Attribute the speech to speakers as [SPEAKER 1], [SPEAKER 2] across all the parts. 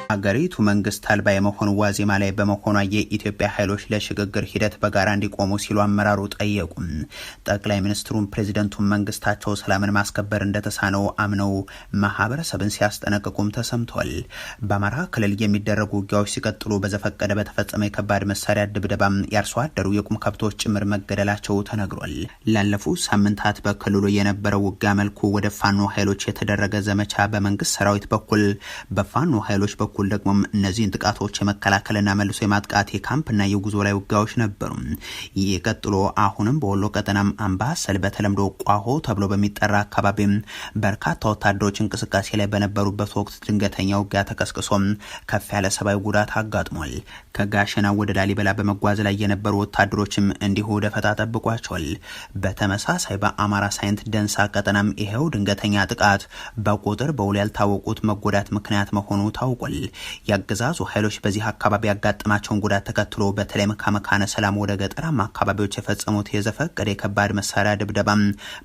[SPEAKER 1] አገሪቱ መንግስት አልባ የመሆን ዋዜማ ላይ በመሆኗ የኢትዮጵያ ኃይሎች ለሽግግር ሂደት በጋራ እንዲቆሙ ሲሉ አመራሩ ጠየቁ። ጠቅላይ ሚኒስትሩም ፕሬዝዳንቱን መንግስታቸው ሰላምን ማስከበር እንደተሳነው አምነው ማህበረሰብን ሲያስጠነቅቁም ተሰምቷል። በአማራ ክልል የሚደረጉ ውጊያዎች ሲቀጥሉ በዘፈቀደ በተፈጸመ የከባድ መሳሪያ ድብደባም ያርሶ አደሩ የቁም ከብቶች ጭምር መገደላቸው ተነግሯል። ላለፉት ሳምንታት በክልሉ የነበረው ውጊያ መልኩ ወደ ፋኖ ኃይሎች የተደረገ ዘመቻ በመንግስት ሰራዊት በኩል በፋኖ ኃይሎች በኩል ደግሞ እነዚህን ጥቃቶች የመከላከልና መልሶ የማጥቃት የካምፕና የጉዞ ላይ ውጊያዎች ነበሩ። ይህ ቀጥሎ አሁንም በወሎ ቀጠናም አምባሰል በተለምዶ ቋሆ ተብሎ በሚጠራ አካባቢ በርካታ ወታደሮች እንቅስቃሴ ላይ በነበሩበት ወቅት ድንገተኛ ውጊያ ተቀስቅሶ ከፍ ያለ ሰብአዊ ጉዳት አጋጥሟል። ከጋሸና ወደ ላሊበላ በመጓዝ ላይ የነበሩ ወታደሮችም እንዲሁ ደፈጣ ጠብቋቸዋል። በተመሳሳይ በአማራ ሳይንት ደንሳ ቀጠናም ይሄው ድንገተኛ ጥቃት በቁጥር በውል ያልታወቁት መጎዳት ምክንያት መሆኑ ታውቋል። ያገዛዙ ኃይሎች በዚህ አካባቢ ያጋጠማቸውን ጉዳት ተከትሎ በተለይ ከመካነ ሰላም ወደ ገጠራማ አካባቢዎች የፈጸሙት የዘፈቀደ የከባድ መሳሪያ ድብደባም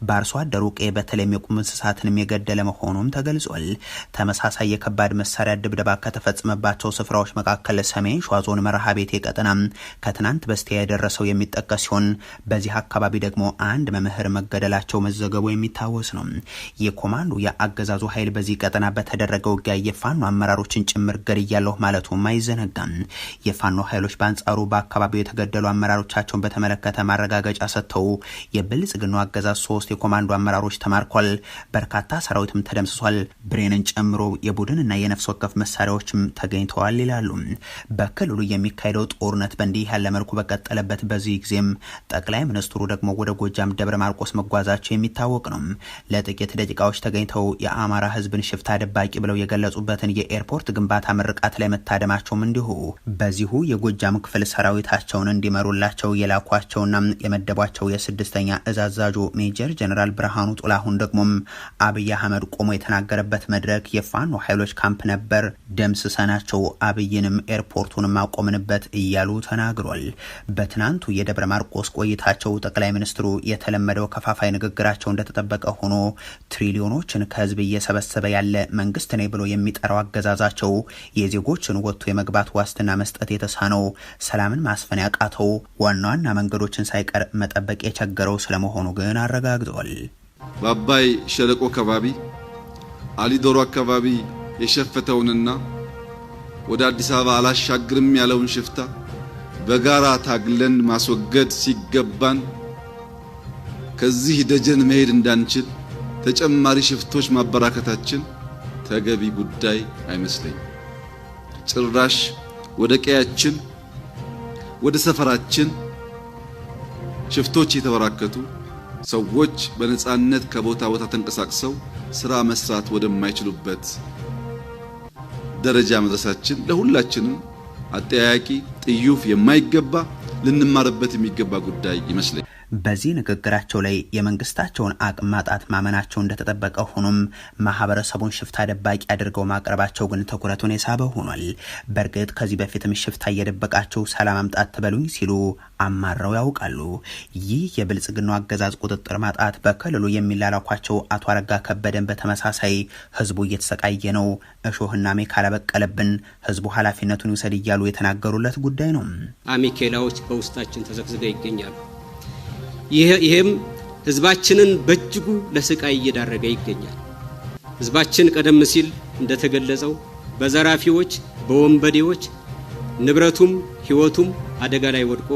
[SPEAKER 1] በአርሶ አደሩ ቀዬ በተለይም የቁም እንስሳትንም የገደለ መሆኑም ተገልጿል። ተመሳሳይ የከባድ መሳሪያ ድብደባ ከተፈጸመባቸው ስፍራዎች መካከል ሰሜን ሸዋ ዞን መርሐቤቴ ቀጠና ከትናንት በስቲያ የደረሰው የሚጠቀስ ሲሆን በዚህ አካባቢ ደግሞ አንድ መምህር መገደላቸው መዘገቡ የሚታወስ ነው። የኮማንዶ የአገዛዙ ኃይል በዚህ ቀጠና በተደረገው ውጊያ የፋኖ አመራሮችን ጭምር ገድያለሁ ማለቱም አይዘነጋም። የፋኖ ኃይሎች በአንጻሩ በአካባቢው የተገደሉ አመራሮቻቸውን በተመለከተ ማረጋገጫ ሰጥተው የብልጽግናው አገዛዝ 3 የኮማንዶ አመራሮች ተማርኳል፣ በርካታ ሰራዊትም ተደምስሷል፣ ብሬንን ጨምሮ የቡድንና የነፍስ ወከፍ መሳሪያዎችም ተገኝተዋል ይላሉ። በክልሉ የሚካሄደው ጦርነት በእንዲህ ያለ መልኩ በቀጠለበት በዚህ ጊዜም ጠቅላይ ሚኒስትሩ ደግሞ ወደ ጎጃም ደብረ ማርቆስ መጓዛቸው የሚታወቅ ነው። ለጥቂት ደቂቃዎች ተገኝተው የአማራ ህዝብን ሽፍታ ደባቂ ብለው የገለጹበትን የኤርፖርት ግንባታ ምርቃት ላይ መታደማቸውም እንዲሁ በዚሁ የጎጃም ክፍል ሰራዊታቸውን እንዲመሩላቸው የላኳቸውና የመደቧቸው የስድስተኛ እዝ አዛዡ ሜጀር ጀነራል ብርሃኑ ጡላሁን ደግሞም አብይ አህመድ ቆሞ የተናገረበት መድረክ የፋኖ ኃይሎች ካምፕ ነበር፣ ደምስሰናቸው አብይንም ኤርፖርቱንም አቆምንበት እያሉ ተናግሯል። በትናንቱ የደብረ ማርቆስ ቆይታቸው ጠቅላይ ሚኒስትሩ የተለመደው ከፋፋይ ንግግራቸው እንደተጠበቀ ሆኖ ትሪሊዮኖችን ከህዝብ እየሰበሰበ ያለ መንግስት ነኝ ብሎ የሚጠራው አገዛዛቸው የዜጎችን ወጥቶ የመግባት ዋስትና መስጠት የተሳነው፣ ሰላምን ማስፈን ያቃተው፣ ዋና ዋና መንገዶችን ሳይቀር መጠበቅ የቸገረው ስለመሆኑ ግን አረጋግጠዋል።
[SPEAKER 2] በአባይ ሸለቆ አካባቢ አሊዶሮ አካባቢ የሸፈተውንና ወደ አዲስ አበባ አላሻግርም ያለውን ሽፍታ በጋራ ታግለን ማስወገድ ሲገባን ከዚህ ደጀን መሄድ እንዳንችል ተጨማሪ ሽፍቶች ማበራከታችን ተገቢ ጉዳይ አይመስለኝም። ጭራሽ ወደ ቀያችን ወደ ሰፈራችን ሽፍቶች የተበራከቱ ሰዎች በነጻነት ከቦታ ቦታ ተንቀሳቅሰው ስራ መስራት ወደማይችሉበት ደረጃ መድረሳችን ለሁላችንም አጠያያቂ ጥዩፍ የማይገባ ልንማርበት የሚገባ ጉዳይ ይመስለኛል።
[SPEAKER 1] በዚህ ንግግራቸው ላይ የመንግስታቸውን አቅም ማጣት ማመናቸው እንደተጠበቀ ሆኖም ማህበረሰቡን ሽፍታ ደባቂ አድርገው ማቅረባቸው ግን ትኩረቱን የሳበ ሆኗል። በእርግጥ ከዚህ በፊትም ሽፍታ እየደበቃቸው ሰላም አምጣት ትበሉኝ ሲሉ አማረው ያውቃሉ። ይህ የብልጽግናው አገዛዝ ቁጥጥር ማጣት በክልሉ የሚላላኳቸው አቶ አረጋ ከበደን በተመሳሳይ ህዝቡ እየተሰቃየ ነው፣ እሾህና ሜካላ በቀለብን፣ ህዝቡ ኃላፊነቱን ይውሰድ እያሉ የተናገሩለት ጉዳይ ነው።
[SPEAKER 3] አሜኬላዎች በውስጣችን ተዘግዝገው ይገኛሉ። ይሄም ህዝባችንን በእጅጉ ለስቃይ እየዳረገ ይገኛል። ህዝባችን ቀደም ሲል እንደተገለጸው በዘራፊዎች በወንበዴዎች ንብረቱም ህይወቱም አደጋ ላይ ወድቆ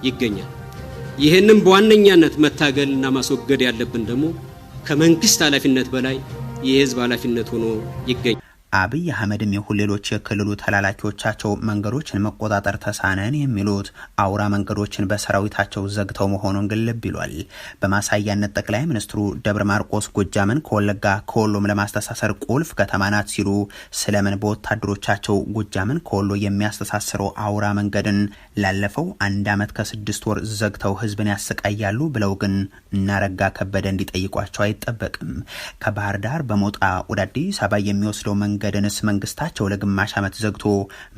[SPEAKER 3] ይገኛል። ይሄንን በዋነኛነት መታገልና ማስወገድ ያለብን ደግሞ ከመንግስት ኃላፊነት በላይ የህዝብ ኃላፊነት ሆኖ ይገኛል።
[SPEAKER 1] አብይ አህመድም ይሁን ሌሎች የክልሉ ተላላኪዎቻቸው መንገዶችን መቆጣጠር ተሳነን የሚሉት አውራ መንገዶችን በሰራዊታቸው ዘግተው መሆኑን ግልብ ይሏል። በማሳያነት ጠቅላይ ሚኒስትሩ ደብረ ማርቆስ ጎጃምን ከወለጋ ከወሎም ለማስተሳሰር ቁልፍ ከተማ ናት ሲሉ ስለምን በወታደሮቻቸው ጎጃምን ከወሎ የሚያስተሳስረው አውራ መንገድን ላለፈው 1 ዓመት ከ6 ወር ዘግተው ህዝብን ያሰቃያሉ ብለው ግን እናረጋ ከበደ እንዲጠይቋቸው አይጠበቅም። ከባህር ዳር በሞጣ ወደ አዲስ አበባ የሚወስደው መንገድንስ መንግስታቸው ለግማሽ ዓመት ዘግቶ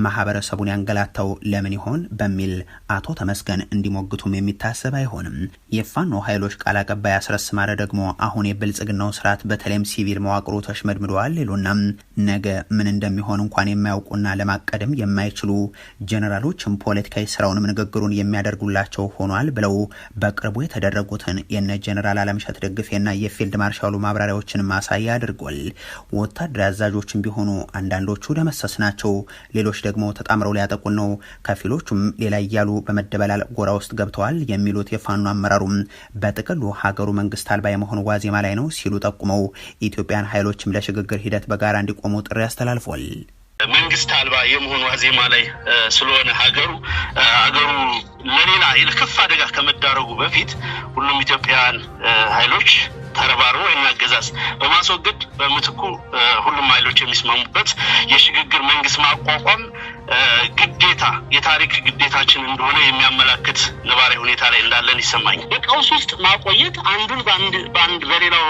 [SPEAKER 1] ማህበረሰቡን ያንገላታው ለምን ይሆን በሚል አቶ ተመስገን እንዲሞግቱም የሚታሰብ አይሆንም። የፋኖ ኃይሎች ቃል አቀባይ አስረስ ማረ ደግሞ አሁን የብልጽግናው ስርዓት በተለይም ሲቪል መዋቅሩ ተሽመድምደዋል ይሉና ነገ ምን እንደሚሆን እንኳን የማያውቁና ለማቀደም የማይችሉ ጀነራሎችም ፖለቲካዊ ስራውንም ንግግሩን የሚያደርጉላቸው ሆኗል ብለው በቅርቡ የተደረጉትን የነ ጀነራል አለምሸት ደግፌና የፊልድ ማርሻሉ ማብራሪያዎችን ማሳያ አድርጓል። ወታደራዊ አዛዦችም ቢሆኑ አንዳንዶቹ ደመሰስ ናቸው፣ ሌሎች ደግሞ ተጣምረው ሊያጠቁን ነው፣ ከፊሎቹም ሌላ እያሉ በመደበላል ጎራ ውስጥ ገብተዋል የሚሉት የፋኖ አመራሩም በጥቅሉ ሀገሩ መንግስት አልባ የመሆኑ ዋዜማ ላይ ነው ሲሉ ጠቁመው ኢትዮጵያን ኃይሎችም ለሽግግር ሂደት በጋራ እንዲቆሙ ጥሪ አስተላልፏል።
[SPEAKER 4] መንግስት አልባ የመሆኑ ዋዜማ ላይ ስለሆነ ሀገሩ ለሌላ የከፋ አደጋ ከመዳረጉ በፊት ሁሉም ኢትዮጵያውያን ኃይሎች ተረባርበው አገዛዝ በማስወገድ በምትኩ ሁሉም ኃይሎች የሚስማሙበት የሽግግር መንግስት ማቋቋም ግዴታ የታሪክ ግዴታችን እንደሆነ የሚያመላክት ነባራዊ ሁኔታ ላይ እንዳለን ይሰማኛል። በቀውስ ውስጥ ማቆየት አንዱን በአንድ በሌላው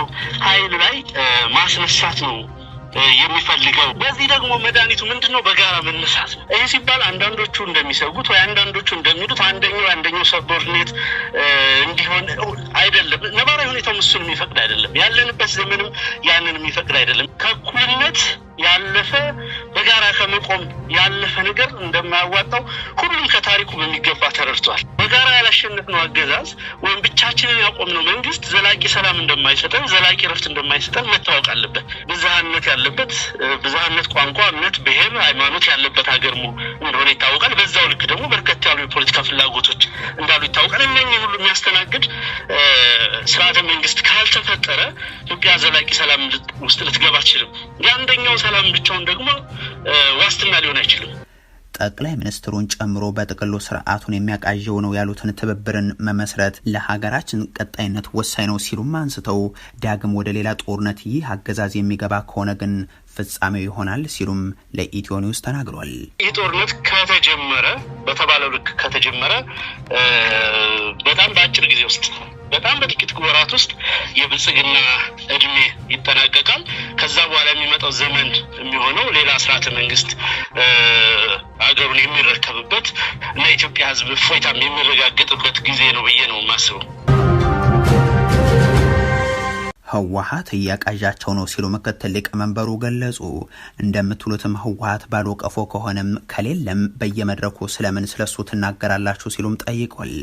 [SPEAKER 4] ኃይል ላይ ማስነሳት ነው የሚፈልገው። በዚህ ደግሞ መድኃኒቱ ምንድነው? በጋራ መነሳት ነው። ይህ ሲባል አንዳንዶቹ እንደሚሰጉት ወይ አንዳንዶቹ እንደሚሉት አንደኛው ሰቦርዲኔት እንዲሆን አይደለም። ነባራዊ ሁኔታው እሱን የሚፈቅድ አይደለም። ያለንበት ዘመንም ያንን የሚፈቅድ አይደለም። ከእኩልነት ያለፈ በጋራ ከመቆም ያለፈ ነገር እንደማያዋጣው ሁሉም ከታሪኩ በሚገባ ተረድቷል። በጋራ ያላሸነፍነው አገዛዝ ወይም ብቻችንን ያቆምነው መንግስት ዘላቂ ሰላም እንደማይሰጠን፣ ዘላቂ ረፍት እንደማይሰጠን መታወቅ አለበት። ብዝሃነት ያለበት ብዝሃነት ቋንቋ፣ እምነት፣ ብሔር፣ ሃይማኖት ያለበት ሀገር እንደሆነ ይታወቃል። በዛው ልክ ደግሞ በርከት ያሉ የፖለቲካ ፍላጎቶች እንዳሉ ይታወቃል። እነኚህ ሁሉ የሚያስተናግድ ስርዓተ መንግስት ካልተፈጠረ ኢትዮጵያ ዘላቂ ሰላም ውስጥ ልትገባ አትችልም። የአንደኛው ሰላም ብቻውን ደግሞ ዋስትና ሊሆን አይችልም።
[SPEAKER 1] ጠቅላይ ሚኒስትሩን ጨምሮ በጥቅሉ ስርዓቱን የሚያቃዠው ነው ያሉትን ትብብርን መመስረት ለሀገራችን ቀጣይነት ወሳኝ ነው ሲሉም አንስተው ዳግም ወደ ሌላ ጦርነት ይህ አገዛዝ የሚገባ ከሆነ ግን ፍጻሜው ይሆናል ሲሉም ለኢትዮ ኒውስ ተናግሯል።
[SPEAKER 4] ይህ ጦርነት ከተጀመረ በተባለው ልክ ከተጀመረ በጣም በአጭር ጊዜ ውስጥ በጣም በጥቂት ወራት ውስጥ የብልጽግና እድሜ ይጠናቀቃል። ከዛ በኋላ የሚመጣው ዘመን የሚሆነው ሌላ ስርዓተ መንግስት ሀገሩን የሚረከብበት እና የኢትዮጵያ ሕዝብ እፎይታም የሚረጋገጥበት ጊዜ ነው ብዬ ነው የማስበው።
[SPEAKER 1] ህወሓት እያቃዣቸው ነው ሲሉ ምክትል ሊቀመንበሩ ገለጹ። እንደምትሉትም ህወሓት ባዶ ቀፎ ከሆነም ከሌለም በየመድረኩ ስለምን ስለሱ ትናገራላችሁ ሲሉም ጠይቋል።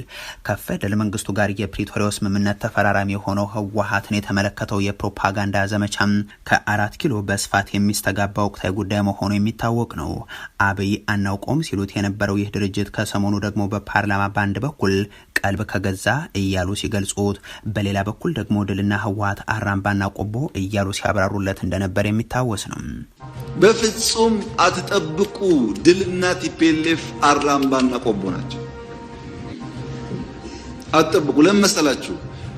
[SPEAKER 1] ከፌደራል መንግስቱ ጋር የፕሪቶሪያው ስምምነት ተፈራራሚ የሆነው ህወሓትን የተመለከተው የፕሮፓጋንዳ ዘመቻም ከ4 ኪሎ በስፋት የሚስተጋባ ወቅታዊ ጉዳይ መሆኑ የሚታወቅ ነው። አብይ አናውቆም ሲሉት የነበረው ይህ ድርጅት ከሰሞኑ ደግሞ በፓርላማ ባንድ በኩል ቀልብ ከገዛ እያሉ ሲገልጹት፣ በሌላ በኩል ደግሞ ድልና ህወሓት አራምባና ቆቦ እያሉ ሲያብራሩለት እንደነበር የሚታወስ ነው።
[SPEAKER 2] በፍጹም አትጠብቁ። ድልና ቲፒኤልኤፍ አራምባና ቆቦ ናቸው። አትጠብቁ። ለምን መሰላችሁ?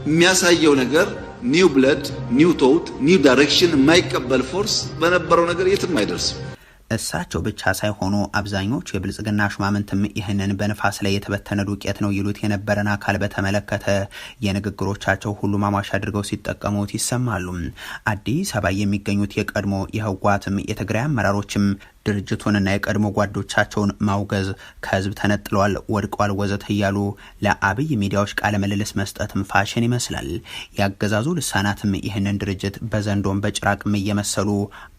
[SPEAKER 2] የሚያሳየው ነገር ኒው ብለድ፣ ኒው ቶት፣ ኒው ዳይሬክሽን የማይቀበል ፎርስ በነበረው ነገር የትም አይደርስም።
[SPEAKER 1] እሳቸው ብቻ ሳይሆኑ አብዛኞቹ የብልጽግና ሹማምንትም ይህንን በንፋስ ላይ የተበተነ ዱቄት ነው ይሉት የነበረን አካል በተመለከተ የንግግሮቻቸው ሁሉ ማሟሻ አድርገው ሲጠቀሙት ይሰማሉ። አዲስ አበባ የሚገኙት የቀድሞ የህወሓትም የትግራይ አመራሮችም ድርጅቱንና የቀድሞ ጓዶቻቸውን ማውገዝ፣ ከህዝብ ተነጥለዋል፣ ወድቀዋል፣ ወዘተ እያሉ ለአብይ ሚዲያዎች ቃለ ምልልስ መስጠትም ፋሽን ይመስላል። ያገዛዙ ልሳናትም ይህንን ድርጅት በዘንዶም በጭራቅም እየመሰሉ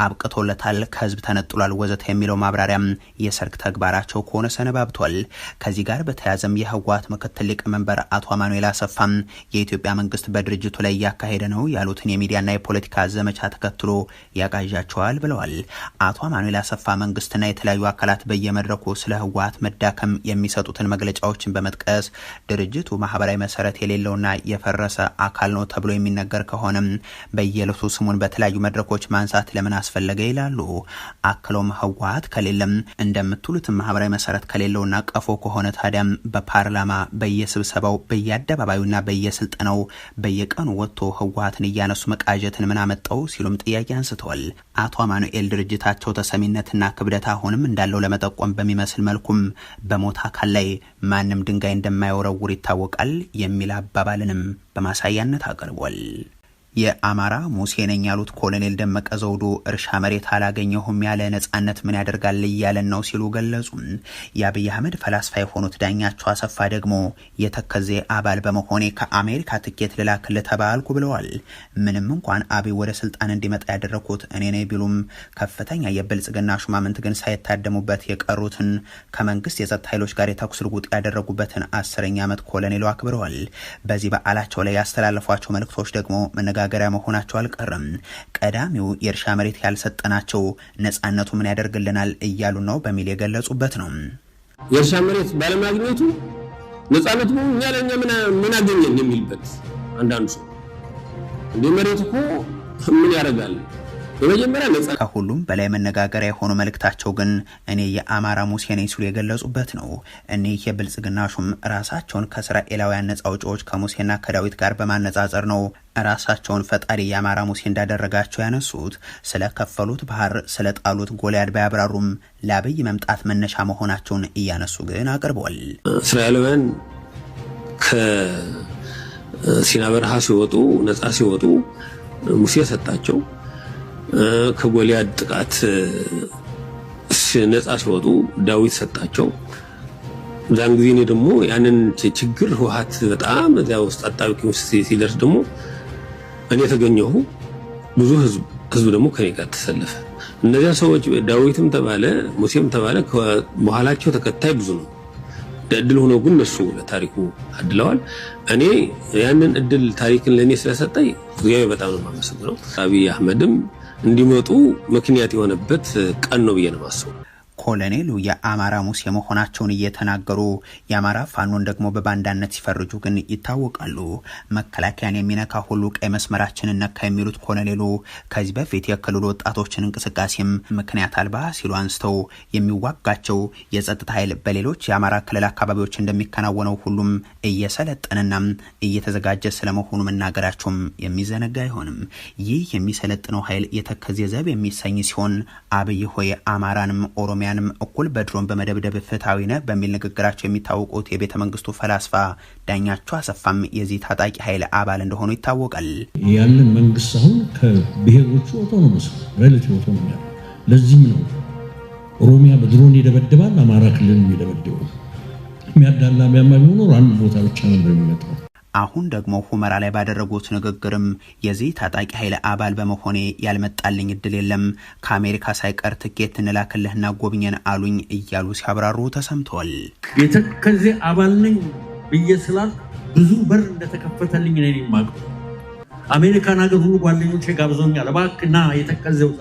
[SPEAKER 1] አብቅቶለታል፣ ከህዝብ ተነጥሏል፣ ወዘተ የሚለው ማብራሪያም የሰርክ ተግባራቸው ከሆነ ሰነባብቷል። ከዚህ ጋር በተያያዘም የህወሓት ምክትል ሊቀመንበር አቶ አማኑኤል አሰፋም የኢትዮጵያ መንግስት በድርጅቱ ላይ እያካሄደ ነው ያሉትን የሚዲያና የፖለቲካ ዘመቻ ተከትሎ ያቃዣቸዋል ብለዋል። አቶ አማኑኤል አሰፋ መንግስትና የተለያዩ አካላት በየመድረኩ ስለ ህወሓት መዳከም የሚሰጡትን መግለጫዎችን በመጥቀስ ድርጅቱ ማህበራዊ መሰረት የሌለውና የፈረሰ አካል ነው ተብሎ የሚነገር ከሆነም በየለቱ ስሙን በተለያዩ መድረኮች ማንሳት ለምን አስፈለገ ይላሉ። አክሎም ህወሓት ከሌለም እንደምትሉት ማህበራዊ መሰረት ከሌለውና ቀፎ ከሆነ ታዲያም በፓርላማ በየስብሰባው በየአደባባዩና በየስልጠናው በየቀኑ ወጥቶ ህወሓትን እያነሱ መቃዠትን ምን አመጣው ሲሉም ጥያቄ አንስተዋል። አቶ አማኑኤል ድርጅታቸው ተሰሚነትና ክብደት አሁንም እንዳለው ለመጠቆም በሚመስል መልኩም በሞት አካል ላይ ማንም ድንጋይ እንደማይወረውር ይታወቃል የሚል አባባልንም በማሳያነት አቅርቧል። የአማራ ሙሴ ነኝ ያሉት ኮሎኔል ደመቀ ዘውዱ እርሻ መሬት አላገኘሁም ያለ ነጻነት ምን ያደርጋል እያለን ነው ሲሉ ገለጹ። የአብይ አህመድ ፈላስፋ የሆኑት ዳኛቸው አሰፋ ደግሞ የተከዜ አባል በመሆኔ ከአሜሪካ ትኬት ልላክል ተባልኩ ብለዋል። ምንም እንኳን አብይ ወደ ስልጣን እንዲመጣ ያደረኩት እኔ ነኝ ቢሉም ከፍተኛ የብልጽግና ሹማምንት ግን ሳይታደሙበት የቀሩትን ከመንግስት የጸጥታ ኃይሎች ጋር የተኩስ ልውውጥ ያደረጉበትን 10ኛ ዓመት ኮሎኔሉ አክብረዋል። በዚህ በዓላቸው ላይ ያስተላለፏቸው መልእክቶች ደግሞ መነጋገሪያ መሆናቸው አልቀረም። ቀዳሚው የእርሻ መሬት ያልሰጠናቸው ነጻነቱ ምን ያደርግልናል እያሉ ነው በሚል የገለጹበት ነው።
[SPEAKER 5] የእርሻ መሬት ባለማግኘቱ ነጻነቱ እኛ ለኛ ምን አገኘን የሚልበት አንዳንዱ ሰው እንደ መሬት እኮ ምን ያደርጋል በመጀመሪያ ነጻ
[SPEAKER 1] ከሁሉም በላይ መነጋገሪያ የሆኑ መልእክታቸው ግን እኔ የአማራ ሙሴ ነኝ ሲሉ የገለጹበት ነው። እኔ የብልጽግና ሹም ራሳቸውን ከእስራኤላውያን ነጻ አውጪዎች ከሙሴና ከዳዊት ጋር በማነጻጸር ነው ራሳቸውን ፈጣሪ የአማራ ሙሴ እንዳደረጋቸው ያነሱት። ስለከፈሉት ባህር ስለጣሉት ጎልያድ ባያብራሩም ለአብይ መምጣት መነሻ መሆናቸውን እያነሱ ግን አቅርበዋል።
[SPEAKER 5] እስራኤላውያን ከሲና በረሃ ሲወጡ ነጻ ሲወጡ ሙሴ ሰጣቸው። ከጎልያድ ጥቃት ነጻ ሲወጡ ዳዊት ሰጣቸው። ዛን ጊዜ ነው ደግሞ ያንን ችግር ህወሓት በጣም እዚያ ውስጥ አጣብቂ ውስጥ ሲደርስ ደግሞ እኔ ተገኘሁ። ብዙ ህዝብ ደግሞ ከኔ ጋር ተሰለፈ። እነዚያ ሰዎች ዳዊትም ተባለ ሙሴም ተባለ በኋላቸው ተከታይ ብዙ ነው። እድል ሆኖ ግን እነሱ ለታሪኩ አድለዋል። እኔ ያንን እድል ታሪክን ለኔ ስለሰጠኝ እግዚአብሔር በጣም ነው የማመሰግነው። አብይ አህመድም እንዲመጡ ምክንያት የሆነበት ቀን ነው ብዬ ነው የማስበው።
[SPEAKER 1] ኮሎኔሉ የአማራ ሙሴ መሆናቸውን እየተናገሩ የአማራ ፋኖን ደግሞ በባንዳነት ሲፈርጁ ግን ይታወቃሉ። መከላከያን የሚነካ ሁሉ ቀይ መስመራችንን ነካ የሚሉት ኮሎኔሉ ከዚህ በፊት የክልሉ ወጣቶችን እንቅስቃሴም ምክንያት አልባ ሲሉ አንስተው የሚዋጋቸው የጸጥታ ኃይል በሌሎች የአማራ ክልል አካባቢዎች እንደሚከናወነው ሁሉም እየሰለጠነና እየተዘጋጀ ስለመሆኑ መናገራቸውም የሚዘነጋ አይሆንም። ይህ የሚሰለጥነው ኃይል የተከዜ ዘብ የሚሰኝ ሲሆን አብይ ሆይ አማራንም ኦሮሚያንም እኩል በድሮን በመደብደብ ፍትሃዊ ነህ በሚል ንግግራቸው የሚታወቁት የቤተ መንግስቱ ፈላስፋ ዳኛቸው አሰፋም የዚህ ታጣቂ ኃይል አባል እንደሆኑ ይታወቃል።
[SPEAKER 6] ያለን መንግስት አሁን ከብሔሮቹ ኦቶኖመስ ሪሌቲቭ ኦቶኖሚ ለዚህም ነው ኦሮሚያ በድሮን ይደበድባል፣ አማራ ክልል ይደበድባል። የሚያዳላ ቢያማው ነው አንድ ቦታ ብቻ ነው የሚመጣው።
[SPEAKER 1] አሁን ደግሞ ሁመራ ላይ ባደረጉት ንግግርም የዚህ ታጣቂ ኃይል አባል በመሆኔ ያልመጣልኝ እድል የለም፣ ከአሜሪካ ሳይቀር ትኬት እንላክልህና ጎብኘን አሉኝ እያሉ ሲያብራሩ ተሰምተዋል።
[SPEAKER 6] የተከዜ አባል ነኝ ብዬ ስላል ብዙ በር እንደተከፈተልኝ ነኝ የማውቀው። አሜሪካን ሀገር ሁሉ ጓደኞቼ ጋብዘውኛል። እባክና የተከዘው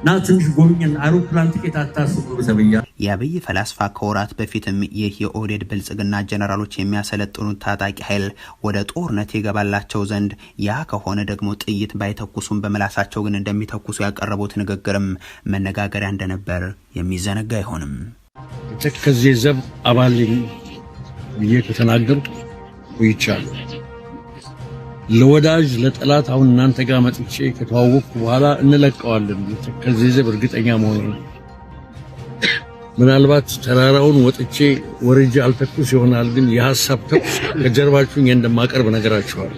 [SPEAKER 6] ና ትንሽ ጎብኘን፣ አውሮፕላን ትኬት አታስቡ ተብያ።
[SPEAKER 1] የአብይ ፈላስፋ ከወራት በፊትም ይህ የኦህዴድ ብልጽግና ጀነራሎች የሚያሰለጥኑት ታጣቂ ኃይል ወደ ጦርነት ይገባላቸው ዘንድ ያ ከሆነ ደግሞ ጥይት ባይተኩሱም በመላሳቸው ግን እንደሚተኩሱ ያቀረቡት ንግግርም መነጋገሪያ እንደነበር የሚዘነጋ አይሆንም።
[SPEAKER 6] የተከዜ ዘብ አባል ብዬ ከተናገርኩ ቆይቻለሁ። ለወዳጅ ለጠላት አሁን እናንተ ጋር መጥቼ ከተዋወቅኩ በኋላ እንለቀዋለን። የተከዜ ዘብ እርግጠኛ መሆኑ ምናልባት ተራራውን ወጥቼ ወርጄ አልተኩስ ይሆናል፣ ግን የሐሳብ ተኩስ ከጀርባችሁ እንደማቀርብ ነገራችኋል።